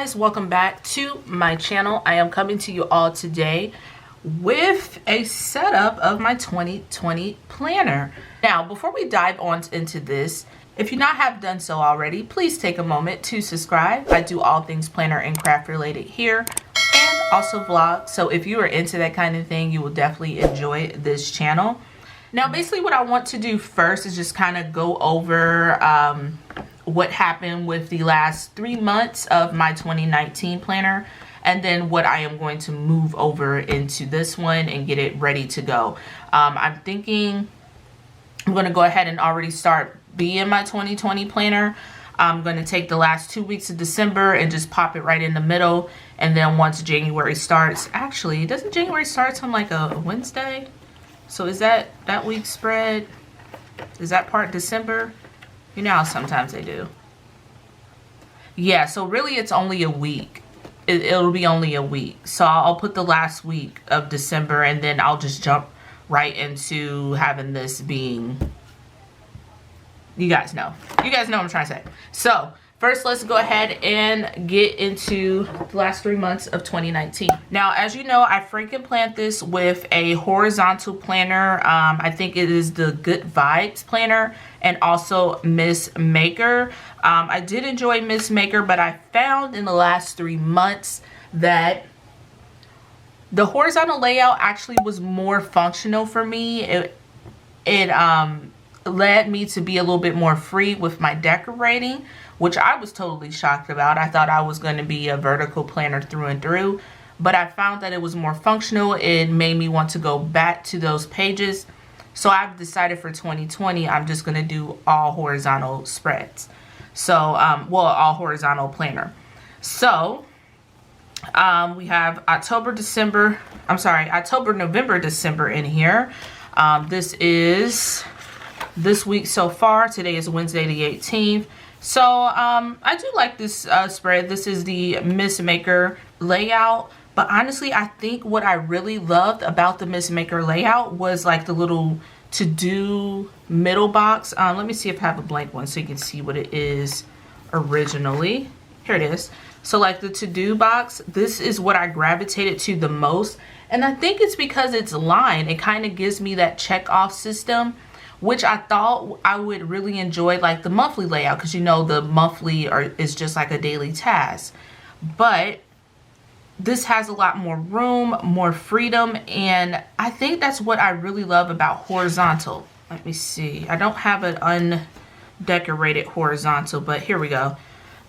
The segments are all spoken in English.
guys, welcome back to my channel. I am coming to you all today with a setup of my 2020 planner. Now, before we dive on into this, if you not have done so already, please take a moment to subscribe. I do all things planner and craft related here and also vlog. So if you are into that kind of thing, you will definitely enjoy this channel. Now, basically what I want to do first is just kind of go over what happened with the last 3 months of my 2019 planner, and then what I am going to move over into this one and get it ready to go. I'm thinking I'm going to go ahead and already start being my 2020 planner. I'm going to take the last 2 weeks of December and just pop it right in the middle, and then once January starts, actually doesn't January start on like a Wednesday? So is that week spread? Is that part December? You know how sometimes they do. Yeah, so really it's only a week. It'll be only a week. So I'll put the last week of December, and then I'll just jump right into having this being, you guys know what I'm trying to say. So first, let's go ahead and get into the last 3 months of 2019. Now, as you know, I freaking planned this with a horizontal planner. I think it is the Good Vibes planner and also Miss Maker. I did enjoy Miss Maker, but I found in the last 3 months that the horizontal layout actually was more functional for me. It led me to be a little bit more free with my decorating, which I was totally shocked about. I thought I was going to be a vertical planner through and through, but I found that it was more functional. It made me want to go back to those pages. So I've decided for 2020, I'm just going to do all horizontal spreads. So, all horizontal planner. So, we have October, November, December in here. This is this week so far. Today is Wednesday the 18th. So I do like this spread. This is the Miss Maker layout, but honestly I think what I really loved about the Miss Maker layout was like the little to-do middle box. Let me see if I have a blank one so you can see what it is originally. Here it is. So like the to-do box, this is what I gravitated to the most, and I think it's because it's lined. It kind of gives me that check off system, which I thought I would really enjoy, like the monthly layout, because you know the monthly is just like a daily task. But this has a lot more room, more freedom, and I think that's what I really love about horizontal. Let me see. I don't have an undecorated horizontal, but here we go.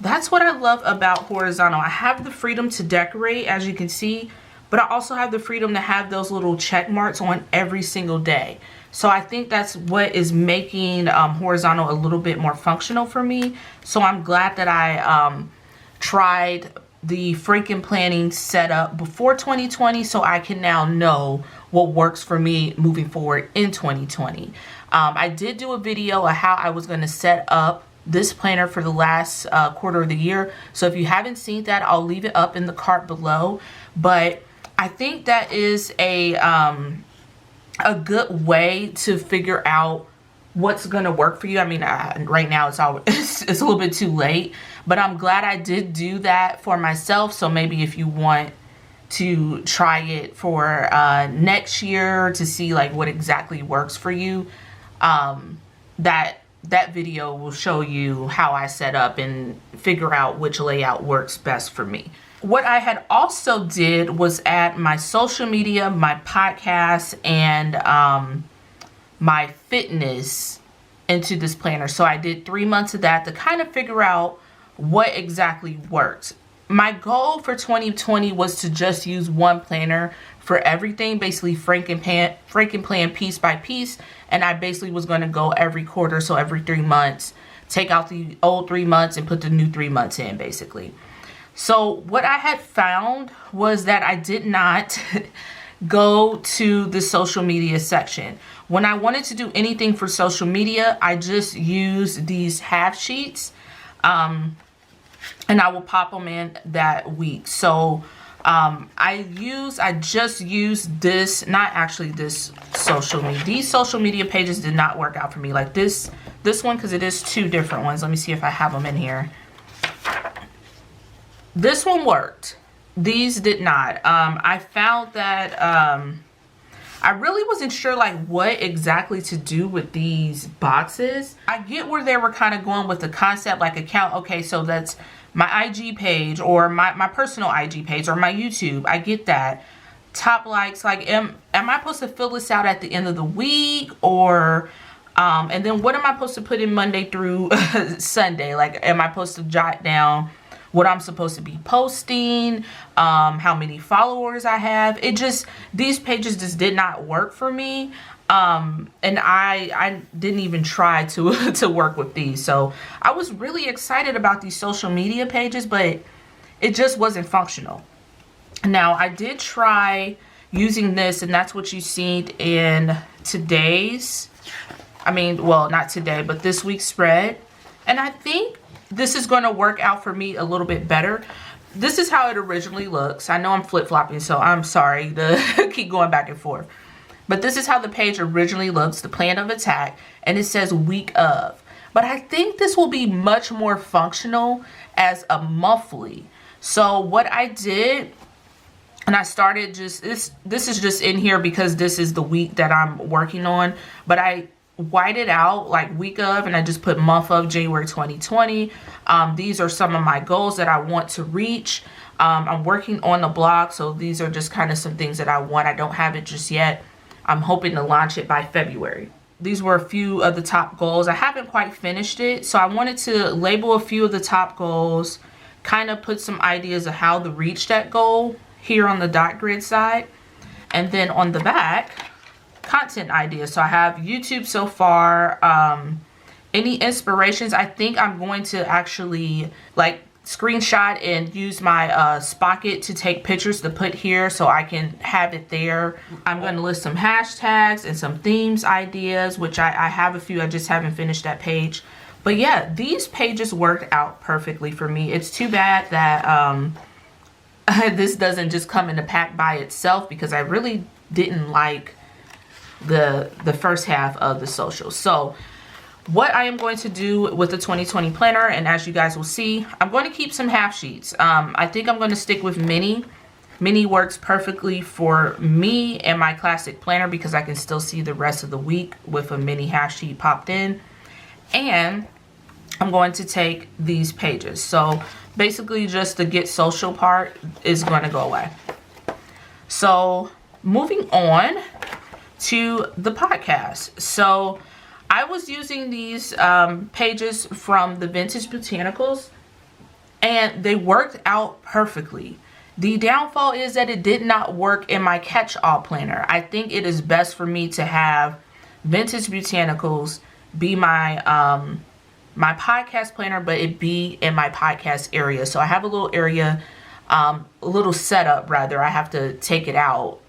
That's what I love about horizontal. I have the freedom to decorate, as you can see, but I also have the freedom to have those little check marks on every single day. So I think that's what is making horizontal a little bit more functional for me. So I'm glad that I tried the freaking planning setup before 2020, so I can now know what works for me moving forward in 2020. I did do a video of how I was going to set up this planner for the last quarter of the year. So if you haven't seen that, I'll leave it up in the cart below. But I think that is a good way to figure out what's gonna work for you. I mean, right now it's a little bit too late, but I'm glad I did do that for myself. So maybe if you want to try it for next year to see like what exactly works for you, that video will show you how I set up and figure out which layout works best for me. What I had also did was add my social media, my podcast, and my fitness into this planner. So I did 3 months of that to kind of figure out what exactly works. My goal for 2020 was to just use one planner for everything, basically freaking plan piece by piece. And I basically was going to go every quarter, so every 3 months, take out the old 3 months and put the new 3 months in, basically. So what I had found was that I did not go to the social media section. When I wanted to do anything for social media, I just used these half sheets, and I will pop them in that week. So I just used this, not actually this social media. These social media pages did not work out for me. Like this one, because it is 2 different ones. Let me see if I have them in here. this one worked. These did not. I found that I really wasn't sure like what exactly to do with these boxes. I get where they were kind of going with the concept, like account. Okay, so that's my IG page or my personal IG page or my YouTube. I get that. Top likes, like am I supposed to fill this out at the end of the week, or and then what am I supposed to put in Monday through Sunday? Like, am I supposed to jot down what I'm supposed to be posting, how many followers I have? These pages just did not work for me. And I didn't even try to work with these. So I was really excited about these social media pages, but it just wasn't functional. Now I did try using this, and that's what you see in today's, well, not today, but this week's spread. And I think this is going to work out for me a little bit better. This is how it originally looks. I know I'm flip-flopping, so I'm sorry to keep going back and forth. But this is how the page originally looks, the plan of attack, and it says week of. But I think this will be much more functional as a monthly. So what I did, and I started just, this is just in here because this is the week that I'm working on, but I white it out like week of, and I just put month of January 2020. These are some of my goals that I want to reach. I'm working on the blog, so these are just kind of some things that I want. I don't have it just yet. I'm hoping to launch it by February. These were a few of the top goals. I haven't quite finished it, so I wanted to label a few of the top goals, kind of put some ideas of how to reach that goal here on the dot grid side, and then on the back, content ideas. So I have YouTube so far. Any inspirations? I think I'm going to actually like screenshot and use my Spocket to take pictures to put here so I can have it there. I'm going to list some hashtags and some themes ideas, which I have a few. I just haven't finished that page. But yeah, these pages worked out perfectly for me. It's too bad that this doesn't just come in a pack by itself, because I really didn't like the first half of the social. So what I am going to do with the 2020 planner, and as you guys will see, I'm going to keep some half sheets. I think I'm going to stick with mini. Mini works perfectly for me and my classic planner because I can still see the rest of the week with a mini half sheet popped in. And I'm going to take these pages. So basically just the get social part is going to go away. So moving on to the podcast. So I was using these pages from the Vintage Botanicals, and they worked out perfectly. The downfall is that it did not work in my catch-all planner. I think it is best for me to have Vintage Botanicals be my my podcast planner, but it be in my podcast area. So I have a little area, a little setup rather. I have to take it out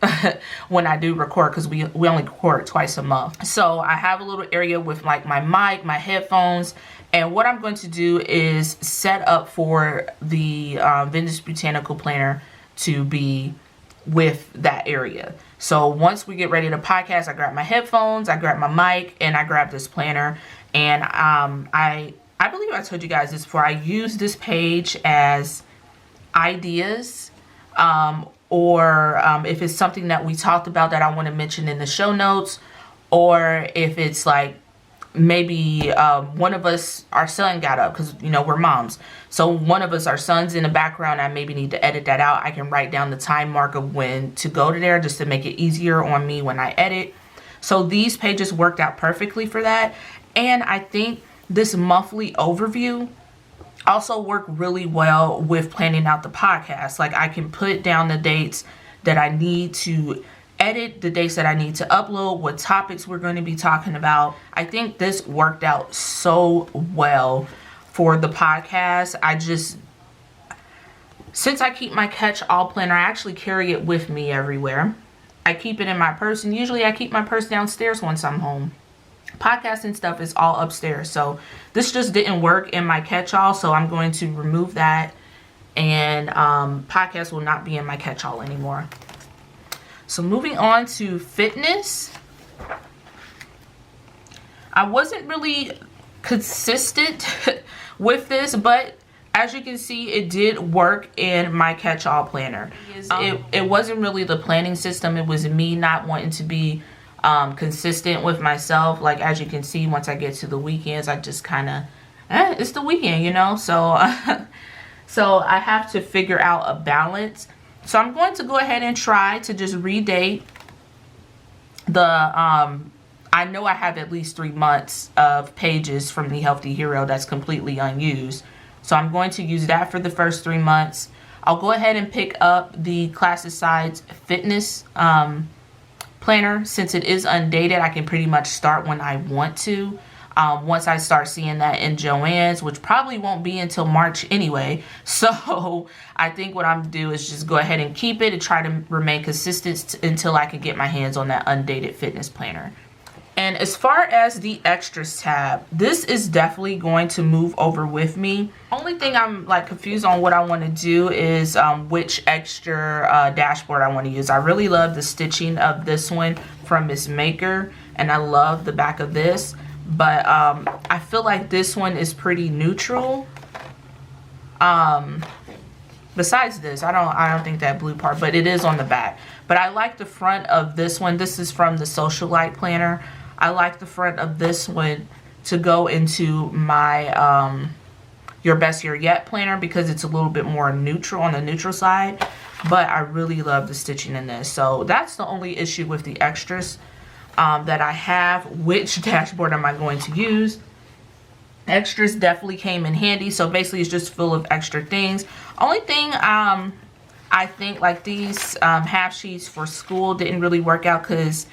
when I do record, because we only record twice a month. So I have a little area with like my mic, my headphones, and what I'm going to do is set up for the Vintage Botanical planner to be with that area. So once we get ready to podcast, I grab my headphones, I grab my mic, and I grab this planner. And I believe I told you guys this before. I use this page as ideas, or if it's something that we talked about that I want to mention in the show notes, or if it's like maybe one of us, our son got up, because you know we're moms, so one of us, our son's in the background, I maybe need to edit that out. I can write down the time mark of when to go to there, just to make it easier on me when I edit. So these pages worked out perfectly for that. And I think this monthly overview also worked really well with planning out the podcast. Like I can put down the dates that I need to edit, the dates that I need to upload, what topics we're going to be talking about. I think this worked out so well for the podcast. Since I keep my catch-all planner, I actually carry it with me everywhere. I keep it in my purse, and usually I keep my purse downstairs once I'm home. Podcasting stuff is all upstairs, so this just didn't work in my catch-all, so I'm going to remove that, and podcast will not be in my catch-all anymore. So moving on to fitness, I wasn't really consistent with this, but as you can see, it did work in my catch-all planner. It wasn't really the planning system. It was me not wanting to be consistent with myself. Like, as you can see, once I get to the weekends, I just kind of, it's the weekend, you know? So, so I have to figure out a balance. So I'm going to go ahead and try to just redate the, I know I have at least 3 months of pages from the Healthy Hero that's completely unused. So I'm going to use that for the first 3 months. I'll go ahead and pick up the Classicides Fitness planner. Since it is undated, I can pretty much start when I want to. Once I start seeing that in Joann's, which probably won't be until March anyway. So I think what I'm gonna do is just go ahead and keep it and try to remain consistent until I can get my hands on that undated fitness planner. And as far as the extras tab, this is definitely going to move over with me. Only thing I'm like confused on what I want to do is which extra dashboard I want to use. I really love the stitching of this one from Miss Maker, and I love the back of this. But I feel like this one is pretty neutral. Besides this, I don't think that blue part, but it is on the back. But I like the front of this one. This is from the Socialite planner. I like the front of this one to go into my Your Best Year Yet planner because it's a little bit more neutral on the neutral side. But I really love the stitching in this. So that's the only issue with the extras that I have. Which dashboard am I going to use? Extras definitely came in handy. So basically it's just full of extra things. Only thing I think like these half sheets for school didn't really work out because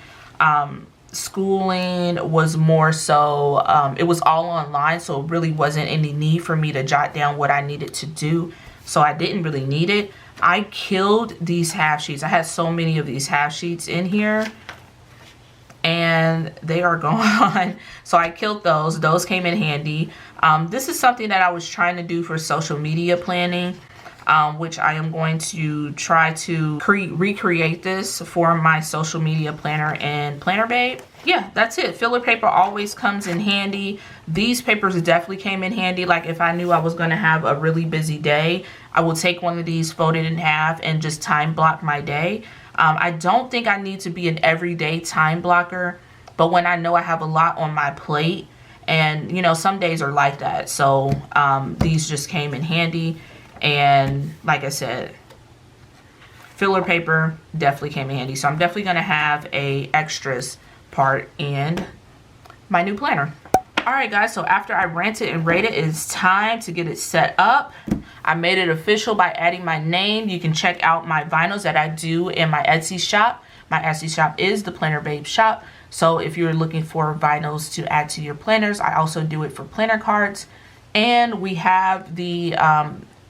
schooling was more so it was all online, so it really wasn't any need for me to jot down what I needed to do, so I didn't really need it. I killed these half sheets. I had so many of these half sheets in here and they are gone. So I killed those. Those came in handy. This is something that I was trying to do for social media planning, which I am going to try to recreate this for my social media planner and Planner Babe. Yeah, that's it. Filler paper always comes in handy. These papers definitely came in handy. Like if I knew I was going to have a really busy day, I will take one of these, fold it in half, and just time block my day. I don't think I need to be an everyday time blocker, but when I know I have a lot on my plate, and you know, some days are like that. So these just came in handy. And like I said, filler paper definitely came in handy. So I'm definitely going to have a extras part in my new planner. Alright guys, so after I ranted and rated, it's time to get it set up. I made it official by adding my name. You can check out my vinyls that I do in my Etsy shop. My Etsy shop is the Planner Babe shop. So if you're looking for vinyls to add to your planners, I also do it for planner cards. And we have the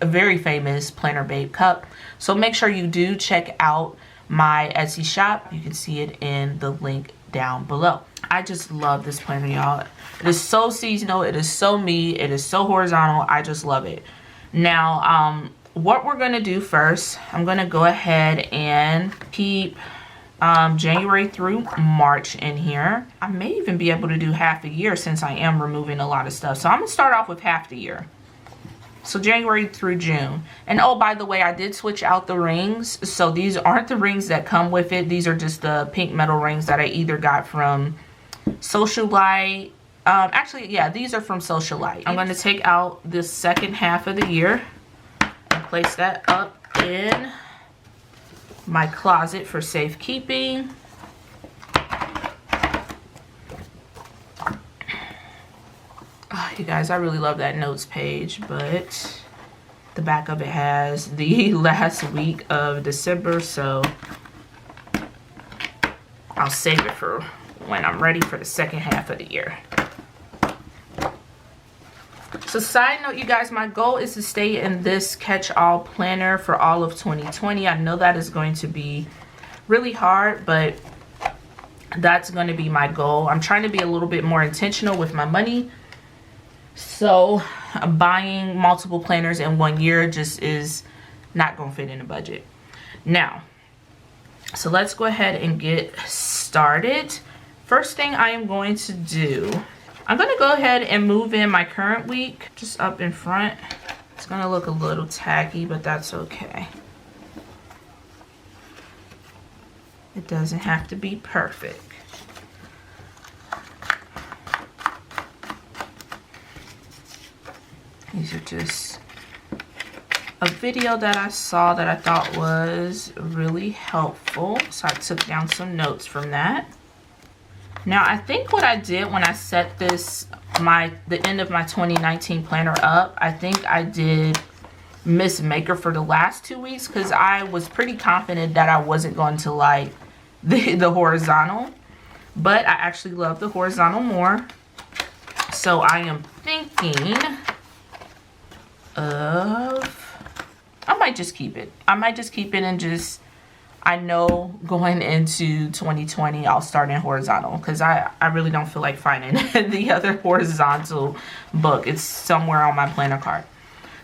a very famous Planner Babe cup. So make sure you do check out my Etsy shop. You can see it in the link down below. I just love this planner, y'all. It is so seasonal. It is so me. It is so horizontal. I just love it. Now, what we're going to do first, I'm going to go ahead and keep January through March in here. I may even be able to do half a year since I am removing a lot of stuff. So I'm going to start off with half the year. So January through June. And oh, by the way, I did switch out the rings. So these aren't the rings that come with it. These are just the pink metal rings that I either got from Socialite. Actually, yeah, these are from Socialite. I'm going to take out this second half of the year and place that up in my closet for safekeeping. Oh, you guys, I really love that notes page, but the back of it has the last week of December, so I'll save it for when I'm ready for the second half of the year. So side note, you guys, my goal is to stay in this catch-all planner for all of 2020. I know that is going to be really hard, but that's going to be my goal. I'm trying to be a little bit more intentional with my money. So buying multiple planners in 1 year just is not going to fit in the budget. Now, so let's go ahead and get started. First thing I am going to do, I'm going to go ahead and move in my current week just up in front It's gonna look a little tacky, but that's okay. It doesn't have to be perfect. These are just a video that I saw that I thought was really helpful. So I took down some notes from that. Now I think what I did when I set this, the end of my 2019 planner up, I think I did Miss Maker for the last 2 weeks because I was pretty confident that I wasn't going to like the horizontal. But I actually love the horizontal more. So I am thinking of, I might just keep it. I might just keep it and just, I know going into 2020 I'll start in horizontal because I really don't feel like finding the other horizontal book. It's somewhere on my planner card.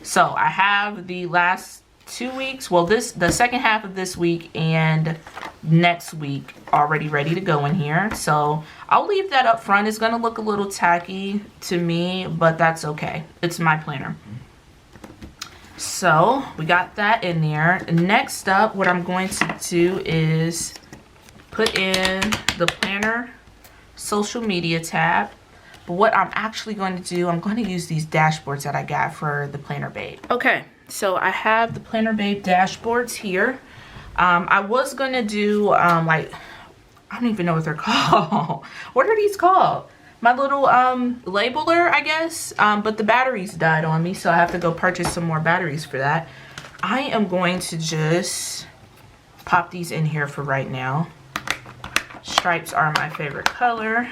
So I have the last 2 weeks, well the second half of this week and next week already ready to go in here. So I'll leave that up front. It's going to look a little tacky to me, but that's okay. It's my planner. So we got that in there. Next up, what I'm going to do is put in the planner social media tab. But what I'm actually going to do, I'm going to use these dashboards that I got for the Planner Babe. Okay, so I have the Planner Babe dashboards here. I was going to do like, I don't even know what they're called. What are these called? My little labeler, I guess, but the batteries died on me, so I have to go purchase some more batteries for that. I am going to just pop these in here for right now. Stripes are my favorite color.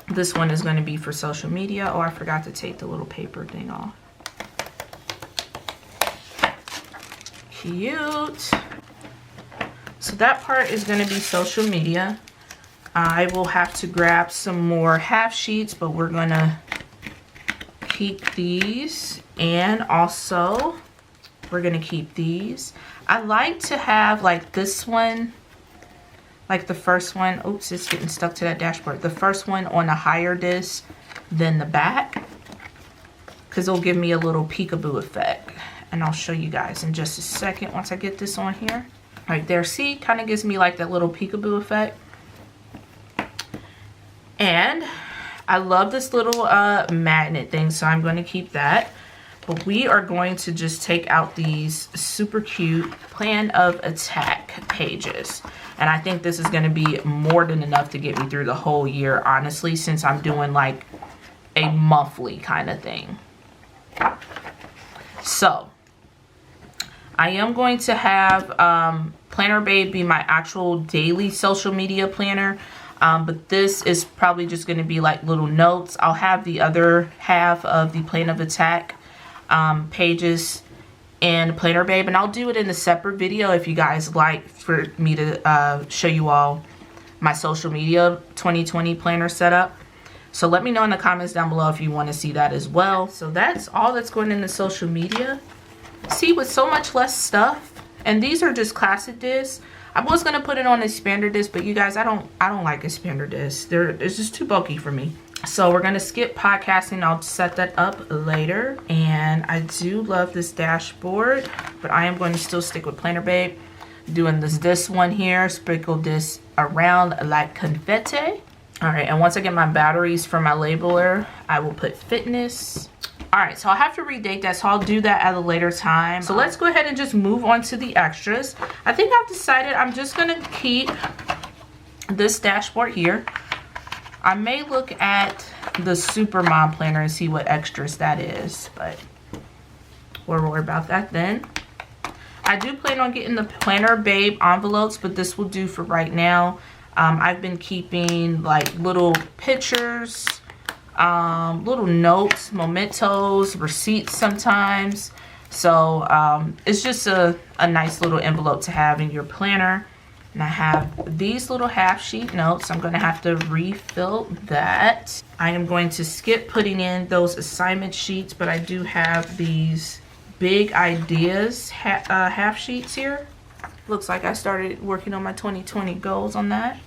This one is going to be for social media. Oh, I forgot to take the little paper thing off. Cute. So that part is going to be social media. I will have to grab some more half sheets, but we're going to keep these. And also, we're going to keep these. I like to have like this one, like the first one. Oops, it's getting stuck to that dashboard. The first one on a higher disc than the back, because it'll give me a little peekaboo effect. And I'll show you guys in just a second once I get this on here. Right there, see, kind of gives me like that little peekaboo effect. And I love this little magnet thing, so I'm going to keep that. But we are going to just take out these super cute plan of attack pages. And I think this is going to be more than enough to get me through the whole year, honestly, since I'm doing like a monthly kind of thing. So I am going to have Planner Babe be my actual daily social media planner. But this is probably just going to be like little notes. I'll have the other half of the plan of attack pages in Planner Babe, and I'll do it in a separate video if you guys like for me to show you all my social media 2020 planner setup. So let me know in the comments down below if you want to see that as well. So that's all that's going into social media. See, with so much less stuff, and these are just classic discs. I was gonna put it on a expander disc, but you guys, I don't like expander discs. It's just too bulky for me. So we're gonna skip podcasting. I'll set that up later. And I do love this dashboard, but I am going to still stick with Planner Babe. Doing this one here, sprinkle this around like confetti. All right, and once I get my batteries for my labeler, I will put fitness. All right, so I'll have to redate that, so I'll do that at a later time. So let's go ahead and just move on to the extras. I think I've decided I'm just gonna keep this dashboard here. I may look at the Super Mom planner and see what extras that is, but we'll worry about that then. I do plan on getting the Planner Babe envelopes, but this will do for right now. I've been keeping like little pictures, little notes, mementos, receipts sometimes. So it's just a nice little envelope to have in your planner. And I have these little half sheet notes. I'm going to have to refill that. I am going to skip putting in those assignment sheets, but I do have these big ideas half sheets here. Looks like I started working on my 2020 goals on that.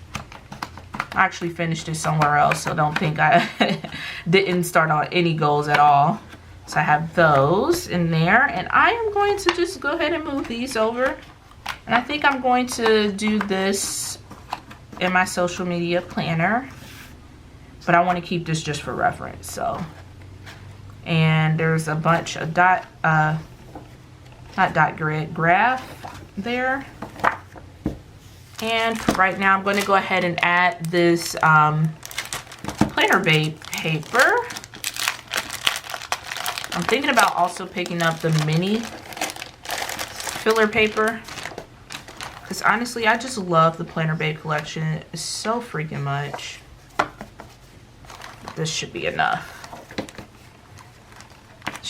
I actually finished it somewhere else, so don't think I didn't start on any goals at all. So I have those in there, and I am going to just go ahead and move these over. And I think I'm going to do this in my social media planner, but I want to keep this just for reference. So, and there's a bunch of not dot grid, graph there. And right now I'm going to go ahead and add this planner babe paper. I'm thinking about also picking up the mini filler paper, because honestly I just love the planner babe collection. It's so freaking much. This should be enough.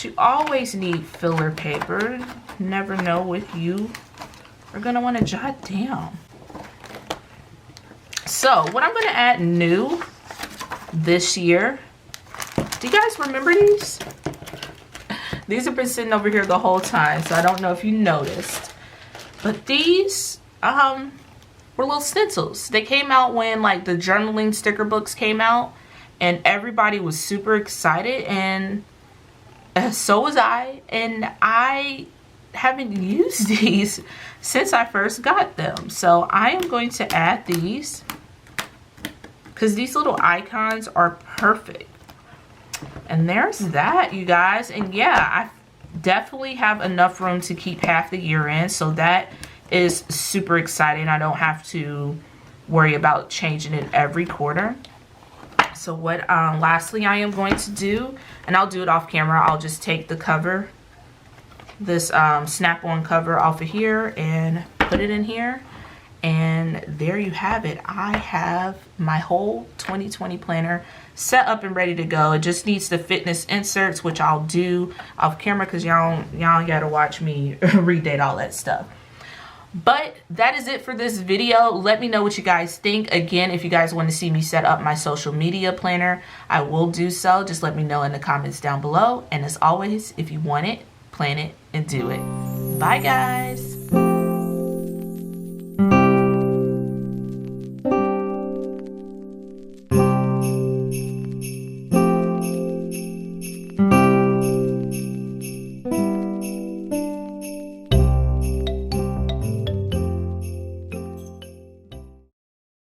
You always need filler paper. Never know what you are gonna want to jot down. So what I'm gonna add new this year, do you guys remember these? These have been sitting over here the whole time, so I don't know if you noticed, but these were little stencils. They came out when like the journaling sticker books came out, and everybody was super excited, and so was I, and I haven't used these since I first got them. So I am going to add these because these little icons are perfect. And there's that, you guys. And yeah, I definitely have enough room to keep half the year in, so that is super exciting. I don't have to worry about changing it every quarter. So what lastly I am going to do, and I'll do it off camera, I'll just take the cover, this snap-on cover off of here and put it in here, and there you have it. I have my whole 2020 planner set up and ready to go. It just needs the fitness inserts, which I'll do off camera because y'all gotta watch me redate all that stuff. But that is it for this video. Let me know what you guys think. Again, if you guys want to see me set up my social media planner, I will do so. Just let me know in the comments down below. And as always, if you want it, plan it and do it. Bye, guys.